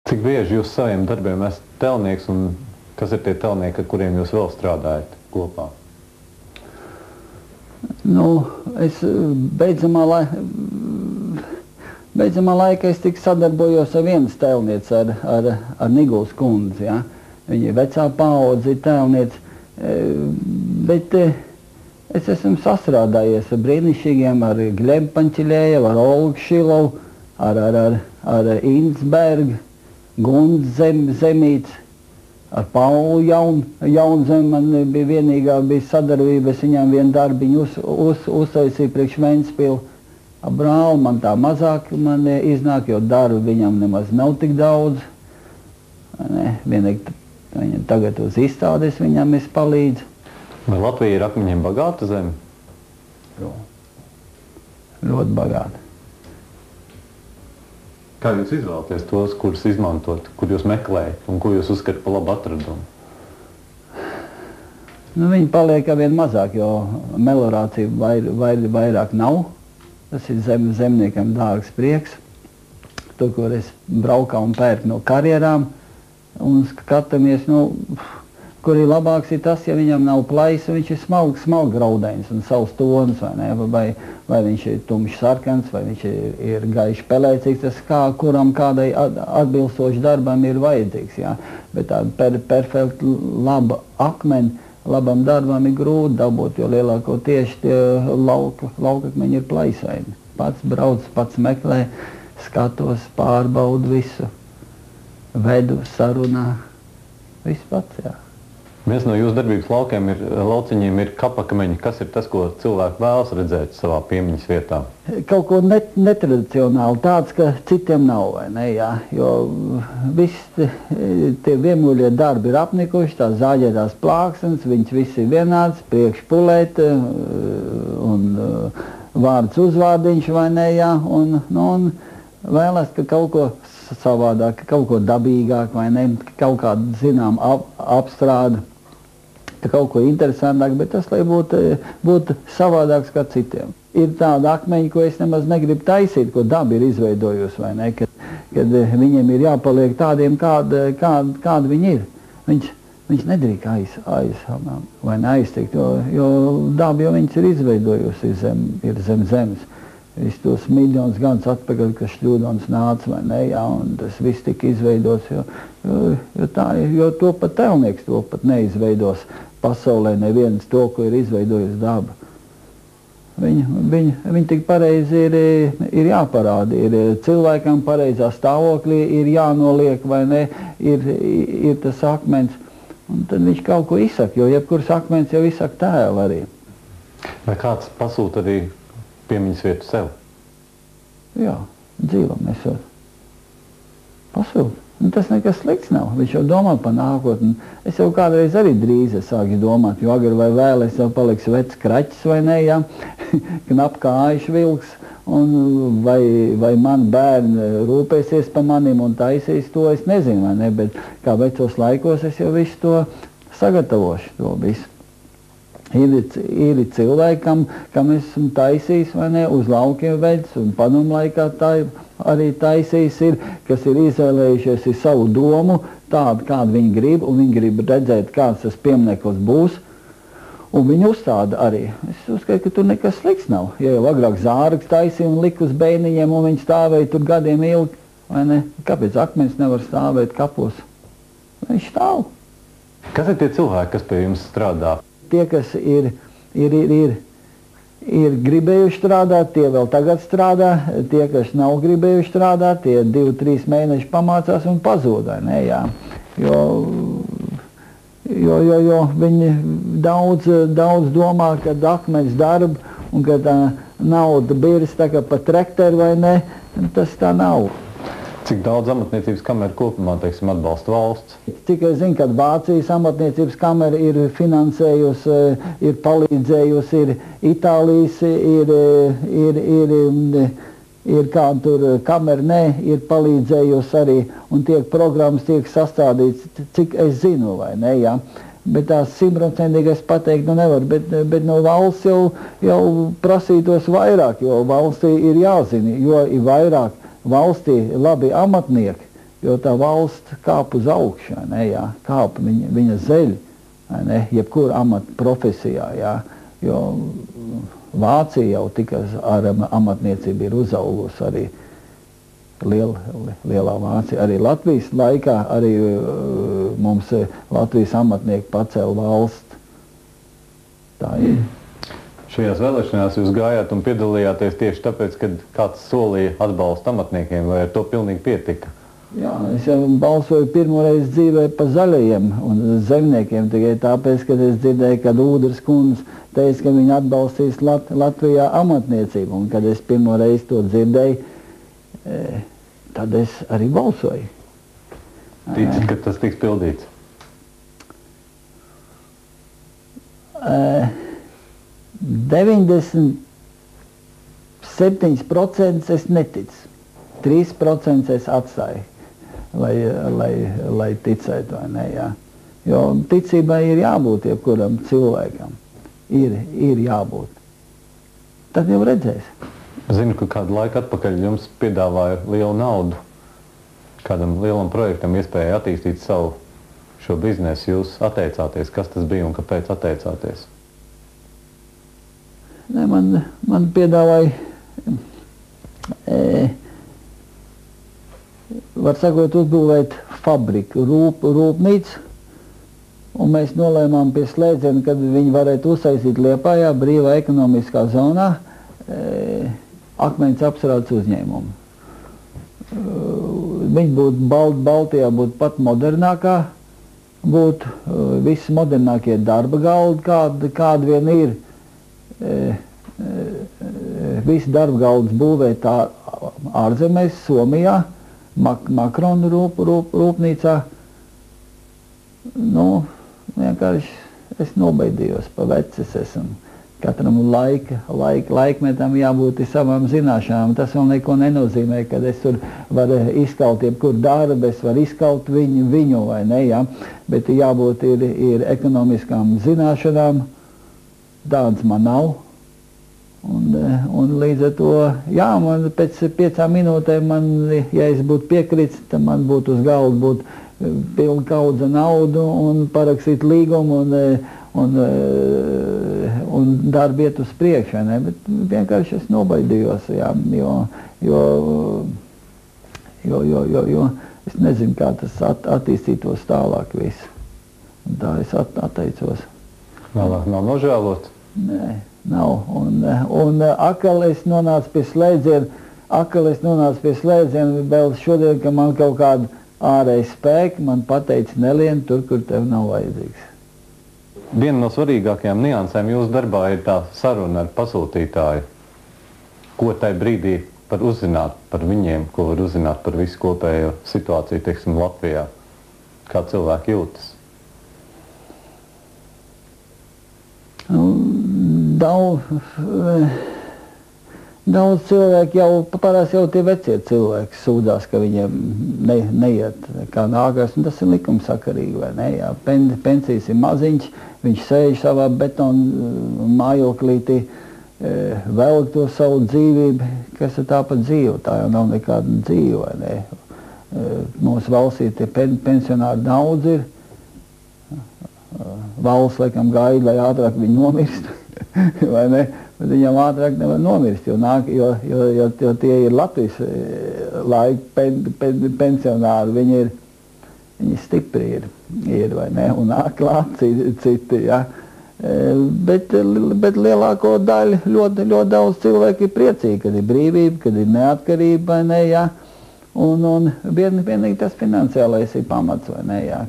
Cik bieži jūs saviem darbiem esat telnieks un kas ir tie telnieki, ar kuriem jūs vēl strādājat kopā? Nu, es beidzamā laikā es tik sadarbojos ar vienas telnieci, ar Niguls kundzi, ja? Viņa ir vecā paudze, ir telnieci, bet es esmu sastrādājies ar brīnišķīgiem, ar Glebu Panķilēju, ar Olgu Šilovu, ar Innsbergu, Gundu Zemītes, ar Paulu Jaunzemi. Man bija vienīgā sadarbība, es viņām vienu darbiņu uztaisīju priekš Ventspilu. Ar brāli man tā mazāk iznāk, jo darbu viņam nemaz nav tik daudz. Vienīgi viņam tagad uz izstādes viņam es palīdzu. Vai Latvija ir akmeņiem bagāta zeme? Jo. Ļoti bagāta. Kā jūs izvēlaties tos, kurus izmantot, kur jūs meklējat un ko jūs uzskatāt par labu atradumu? Nu, viņi paliek arvien mazāk, jo melorācija vairāk nav. Tas ir zemniekam dārgs prieks. Tur, kur es braukā un pērku no karjerām un skatāmies, kur ir labāks ir tas, ja viņam nav plaisa, viņš ir smalks graudenis un savs tons, vai viņš ir tumšs sarkans, vai viņš ir gaiši pelēcīgs, tas kuram kādai atbilstoši darbam ir vajadzīgs, jā. Bet tāda perfekta laba akmeni, labam darbam ir grūti dabūt, jo lielāko tieši tie laukakmeņi ir plaisaini. Pats brauc, pats meklē, skatos, pārbaudu visu, vedu, sarunā, viss pats, jā. Viens no jūsu darbības lauciņiem ir kapakmeņi. Kas ir tas, ko cilvēki vēlas redzēt savā piemiņas vietā? Kaut ko netradicionāli, tāds, ka citiem nav, vai ne, jā. Jo visi tie vienmuļie darbi ir apnikuši, tās zāģētās plāksnes, viņš visi ir vienāds, priekšpulēte un vārds uzvārdiņš, vai ne, jā. Un vēlas, ka kaut ko savādāk, kaut ko dabīgāk, vai ne, kaut kādu, zinām, apstrādi. Kaut ko interesantāk, bet tas, lai būtu savādāks kā citiem. Ir tāda akmeņa, ko es nemaz negribu taisīt, ko daba ir izveidojusi, vai ne, kad viņiem ir jāpaliek tādiem, kādi viņi ir. Viņš nedrīkst aiztikt, jo daba jau viņas ir izveidojusi, ir zem zemes. Visus tos miljonus gadus atpakaļ, kas šļūdons nāca, vai ne, jā, un tas viss tika izveidots, jo to pat telnieks to pat neizveidos pasaulē neviens to, ko ir izveidojusi daba. Viņi tik pareizi ir jāparāda, ir cilvēkam pareizā stāvoklī, ir jānoliek, vai ne, ir tas akmens, un tad viņš kaut ko izsaka, jo jebkuras akmens jau izsaka tēlu arī. Vai kāds pasūta arī piemiņas vietu sev? Jā, dzīvam esot. Pasūta. Tas nekas slikts nav. Viņš jau domā par nākotni. Es jau kādreiz arī drīz sāku domāt, jo agri vai vēl es jau palikšu vecs kraķis vai ne, jā, knap kājuši vilks, un vai man bērni rūpēsies par manim un taisīs to, es nezinu, vai ne, bet kā vecos laikos es jau visu to sagatavošu, to visu. Ir cilvēki, kam esmu taisījis, vai ne, uz laukiem vedis, un padomu laikā tā arī taisījis ir, kas ir izvēlējušies savu domu, tādu, kādu viņi grib, un viņi grib redzēt, kāds tas piemineklis būs, un viņi uzstāda arī. Es uzskatu, ka tur nekas slikts nav. Ja jau agrāk zārgs taisīja un lika uz bēniņiem, un viņi stāvēja tur gadiem ilgi, vai ne, kāpēc akmens nevar stāvēt kapos? Viņš stāv. Kas ir tie cilvēki, kas pie jums strādā? Tie, kas ir gribējuši strādāt, tie vēl tagad strādā. Tie, kas nav gribējuši strādāt, tie 2-3 mēneši pamācās un pazūd, ne, jā. Jo viņi daudz domā, ka akmens darba un ka tā nauda birs tā kā pa traktoru, vai ne, tas tā nav. Cik daudz amatniecības kameru kopumā, teiksim, atbalsta valsts? Tikai zinu, ka Vācijas amatniecības kamera ir finansējusi, ir palīdzējusi, ir Itālijas, ir kāda tur kamera, ir palīdzējusi arī, un programmas tiek sastādīts, cik es zinu, vai ne, jā. Bet tās 100% es pateikt nevaru, bet no valsts jau prasītos vairāk, jo valstī ir jāzina, jo ir vairāk valstī labi amatnieki, jo tā valsts kāp uz augšu, vai ne, jā, kāp viņa zeļ, vai ne, jebkura amata profesijā, jā, jo Vācija jau tikai ar amatniecību ir uzaugusi arī lielā Vācija. Arī Latvijas laikā arī mums Latvijas amatnieki pacēla valsts. Tā ir. Šajās vēlēšanās jūs gājāt un piedalījāties tieši tāpēc, kad kāds solīja atbalstu amatniekiem, vai ar to pilnīgi pietika? Jā, es jau balsoju pirmoreiz dzīvē pa zaļajiem un zemniekiem tikai tāpēc, kad es dzirdēju, kad Ūdras kundze teica, ka viņi atbalstīs Latvijā amatniecību. Un kad es pirmoreiz to dzirdēju, tad es arī balsoju. Ticat, ka tas tiks pildīts? 97% es neticu. 3% es atstāju, lai ticētu, vai ne, jā. Jo ticībai ir jābūt jebkuram cilvēkam. Ir jābūt. Tad jau redzēs. Zinu, ka kādu laiku atpakaļ jums piedāvāja lielu naudu kādam lielam projektam, iespēja attīstīt savu šo biznesu. Jūs atteicāties. Kas tas bija un kāpēc atteicāties? Ne, man piedāvāja, var sakot, uzbūvēt fabriku, rūpnīcu. Un mēs nolēmām pie slēdziena, kad viņi varētu uztaisīt Liepājā, brīvā ekonomiskā zonā, akmeņus apstrādes uzņēmumu. Viņi būtu Baltijā, būtu pat modernākā, būtu visi modernākie darba galdi, kādi vien ir. Visi darba galdus būvēt ārzemēs, Somijā, Makrona rūpnīcā. Nu, vienkārši es nobaidījos pa vecis esmu. Katram laikmetam jābūt savām zināšanām. Tas vēl neko nenozīmē, kad es tur varu izkaut jebkuru darbu, es varu izkaut viņu vai ne, jā. Bet jābūt ir ekonomiskām zināšanām, tādas man nav. Un līdz ar to, jā, man pēc 5 minūtēm, ja es būtu piekritis, tad man būtu uz galda būt pilna kaudze naudu un parakstīt līgumu un darbu iet uz priekšu, ne? Bet vienkārši es nobaidījos, jā, jo es nezinu, kā tas attīstītos tālāk visu. Un tā es atteicos. Vēlāk nav nožēlot? Nē, nav. Un akal es nonācu pie slēdziena, vēl šodien, ka man kaut kāda ārēji spēki, man pateica nelien tur, kur tev nav vajadzīgs. Viena no svarīgākajām niansēm jūsu darbā ir tā saruna ar pasūtītāju. Ko tai brīdī var uzzināt par viņiem, ko var uzzināt par visu kopējo situāciju, teiksim, Latvijā? Kā cilvēki jūtas? Daudz cilvēki jau, parasti jau tie vecie cilvēki sūdzās, ka viņiem neiet kā nākās, un tas ir likumsakarīgi, vai ne? Jā, pensijas ir maziņš, viņš sēž savā betonu mājoklītī, velk to savu dzīvību, kas ir tāpat dzīve, tā jau nav nekāda dzīve, vai ne? Mūsu valstī tie pensionāri daudz ir, valsts laikam gaida, lai ātrāk viņi nomirst, vai ne? Bet viņam ātrāk nevar nomirst, jo tie ir Latvijas laika pensionāri, viņi stipri ir, vai ne, un klāt citi, ja. Bet lielāko daļu ļoti daudz cilvēku ir priecīgi, kad ir brīvība, kad ir neatkarība, vai ne, ja. Un vienīgi tas finansiālais ir pamats, vai ne, ja,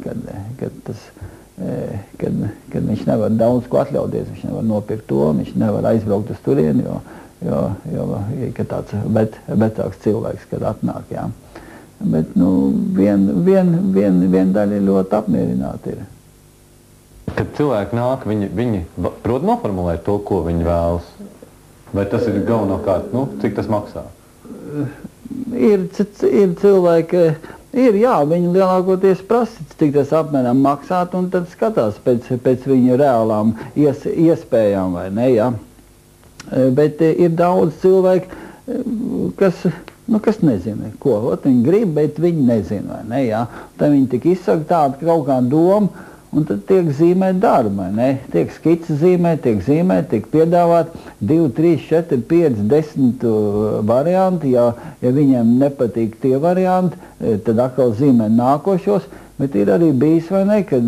kad viņš nevar daudz ko atļauties, viņš nevar nopirkt to, viņš nevar aizbraukt uz turieni, jo kad tāds vecāks cilvēks, kad atnāk, jā. Bet, nu, viena daļa ļoti apmierināta ir. Kad cilvēki nāk, viņi prot noformulēt to, ko viņi vēlas? Vai tas ir galvenokārt, nu, cik tas maksā? Ir cilvēki, jā, viņi lielākoties prasa, cik tas apmēram maksāt, un tad skatās pēc viņu reālām iespējām, vai ne, jā. Bet ir daudz cilvēku, kas kas nezina, ko. Viņi grib, bet viņi nezina, vai ne, jā. Tad viņi tik izsaka tādu kaut kādu domu, un tad tiek zīmēt darba, ne? Tiek skici zīmēt, tiek piedāvāt 2, 3, 4, 5, 10 varianti. Ja viņiem nepatīk tie varianti, tad atkal zīmē nākošos. Bet ir arī bijis, vai ne, kad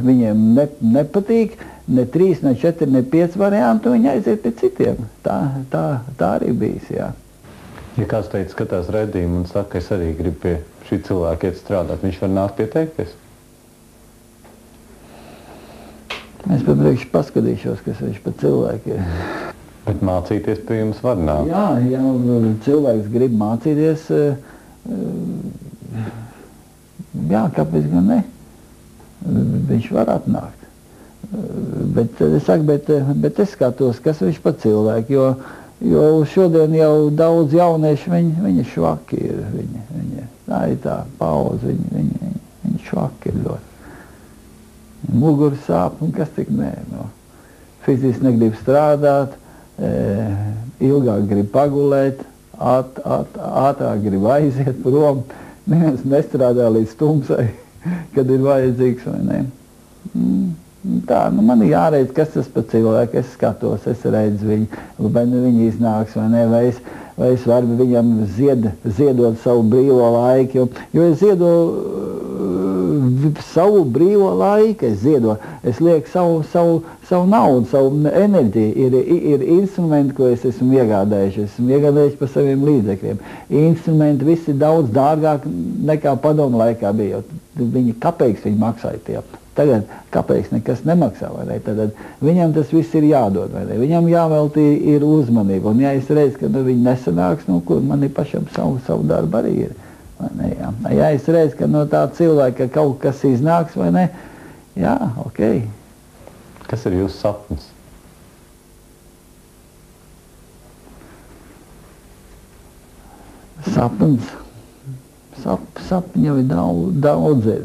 viņiem nepatīk ne 3, ne 4, ne 5 varianti, viņi aiziet pie citiem. Tā arī bijis, jā. Ja kāds teica, skatās redzījumu un saka, es arī gribu pie šī cilvēka iet strādāt, viņš var nākt pieteikties? Es papriekš paskatīšos, kas viņš par cilvēku ir. Bet mācīties pie jums var nākt? Jā, ja cilvēks grib mācīties, jā, kāpēc gan ne? Viņš var atnākt. Bet es skatos, kas viņš par cilvēku, jo šodien jau daudz jaunieši, viņi švaki ir. Tā ir tā pauze, viņi švaki ir ļoti. Muguras sāp un kas tik nē. Fiziski negrib strādāt, ilgāk grib pagulēt, ātrāk grib aiziet prom. Neviens nestrādā līdz tumsai, kad ir vajadzīgs, vai ne? Tā, man ir jāredz, kas tas par cilvēku. Es skatos, es redzu viņu, vai viņi iznāks, vai ne, vai es varu viņam ziedot savu brīvo laiku, jo es ziedoju savu brīvo laiku, es lieku savu naudu, savu enerģiju. Ir instrumenti, ko es esmu iegādājuši par saviem līdzekļiem. Instrumenti visi daudz dārgāk nekā padomu laikā bija, jo kapeiks viņi maksāja tie. Tagad kapeiks nekas nemaksā, vai ne? Tad viņam tas viss ir jādod, vai ne? Viņam jāveltī ir uzmanība, un ja es redzu, ka viņi nesanāks, kur man ir pašam savu darbu arī ir. Ja es redzu, ka no tā cilvēka kaut kas iznāks, vai ne? Jā, ok. Kas ir jūsu sapnis? Sapņi jau ir daudz ir.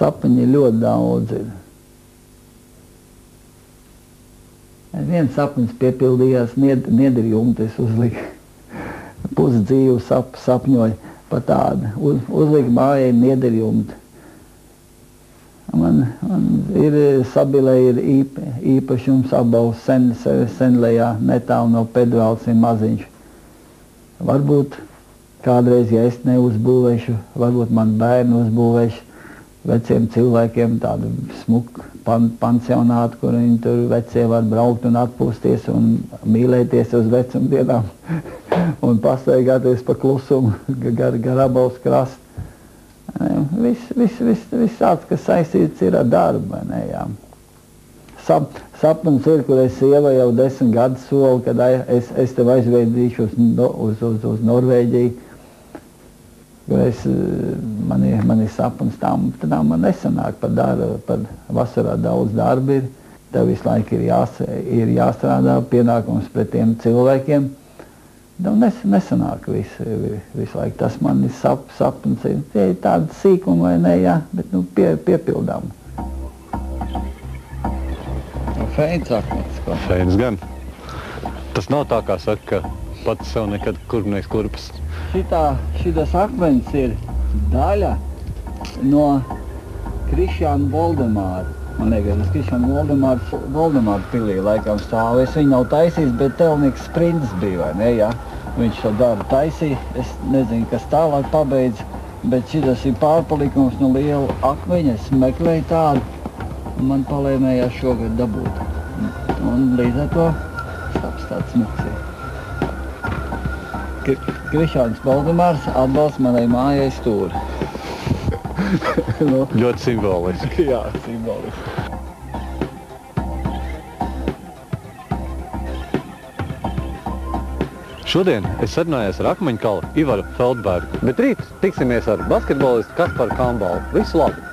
Sapņi ļoti daudz ir. Viens sapnis piepildījās, niedrjumtu es uzliku. Pusdzīvu sapņoju par tādu. Uzliku mājai niedrjumtu. Man ir Sabilē ir īpašums apbalvs Senlejā, netālu no Pedvalciem maziņš. Varbūt kādreiz, ja es neuzbūvēšu, varbūt man bērni uzbūvēšu veciem cilvēkiem tādu smuku pansionātu, kur viņi tur vecie var braukt un atpūsties un mīlēties uz vecumdienām un pastaigāties pa klusumu gar Abals krastu. Viss tāds, kas saistīts ir ar darbu, vai ne, jā. Sapnis ir, kur es sieva jau 10 gadus solu, kad es tev aizveidīšu uz Norvēģiju. Man ir sapnis, tā man nesanāk par vasarā daudz darba ir. Tev visu laiku ir jāstrādā pienākums pret tiem cilvēkiem. Nesanāk visu laiku. Tas man ir sapnis. Tie ir tādi sīkumi vai ne, jā, bet piepildām. Feins akmens. Feins gan. Tas nav tā, kā saka, ka pats sev nekad kurpnēs kurpas. Šitas akmens ir daļa no Krišjāna Voldemāra. Man liekas, tas Krišjāna Voldemāra pilī laikam stāv. Es viņu nav taisījis, bet Telnieks Sprints bija, vai ne, jā? Viņš to darbu taisīja. Es nezinu, kas tālāk pabeidz, bet šitas ir pārpalikums no liela akmeņa. Es meklēju tādu, un man palēmējās šogad dabūt. Un līdz ar to tāds smuks ir. Krišjāns Voldemārs atbalsta manai mājai stūri. Ļoti simboliski. Jā, simboliski. Šodien es sarunājos ar akmeņkalu Ivaru Feldbergu, bet rīt tiksimies ar basketbolistu Kasparu Kambalu. Visu labu!